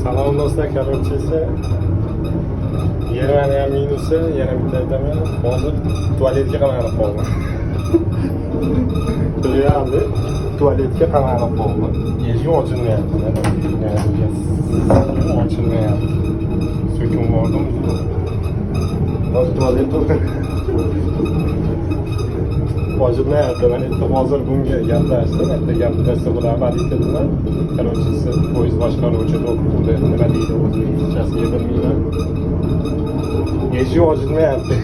Salom do'stlar, korotchisi 20 ham minusi, yana bitta aytaman, hozir tualetga qamalib qoldim. Tuyaldi, tualetga qamalib qoldim. Eshik ochilmayapti. Ochilmayapti. So'kin bordim. Hozir tualet ochilmayapti. Men endi hozir bunga gaplashdim. Endi gaplashsa bo'lardi dedilar. Korotchisi poyezd boshqaruvchi doktorda nima deydi o'zbekchasiga bilmayman. Eshik ochilmayapti.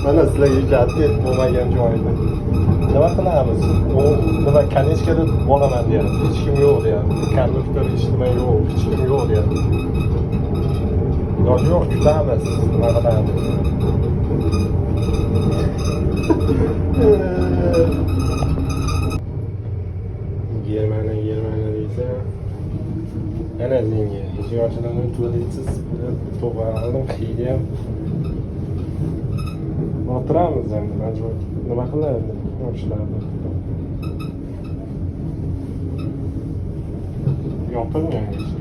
Mana sizlarga katta bo'lmagan joyda. Nima qilamiz? U nima kanechkada bo'laman deyapti. Hech kim yo'q deyapti. Konduktor ishlamay yo'q, hech kim yo'q deyapti. Iloji yo'q, kutamiz. Nima qilamiz? Germaniya deysa ana senga eshik ochiladi, tualetsiz to'g'rilib qiydi ham o'tiramiz endi majbur. Nima qiladi yoshlarni yopilgan eshik.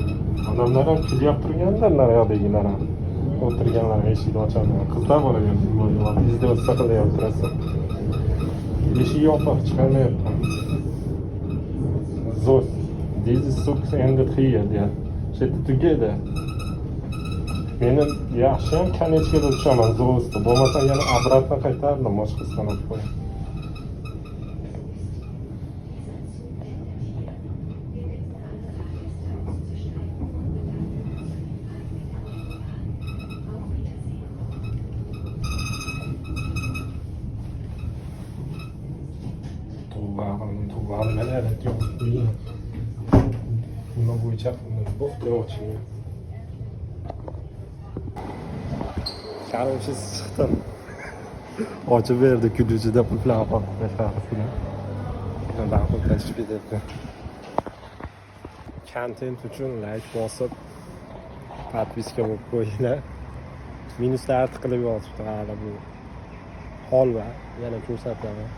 Odamlar ham kulyap turganda naryoqdagilar ham o'tirganlar eshikni ochadi. Qizlar bo'lagan bizda o'tsa qilyapti turasa. Eshik yopiq, chiqolmayapti. Zo'r. Deze zoek endi qiyin deyapti. Shetda tugaydi. Meni yaxshi ham kanechkada tushaman zo'rsta. Bo'lmasa yana obratno qaytardim, boshqasidan olib qo'yib. Tug'an mana yo'q. Nima bo'yicha bo'xtga oching. Korotchis chiqdim. Ochib berdi kulujida pullar qoldi farqida. Bundan qo'rqib ketdi. Content uchun like bosib, podpiska bo'lib qo'yinglar. Minuslar qilib yozibdi hali bu. Holva yana ko'rsataman.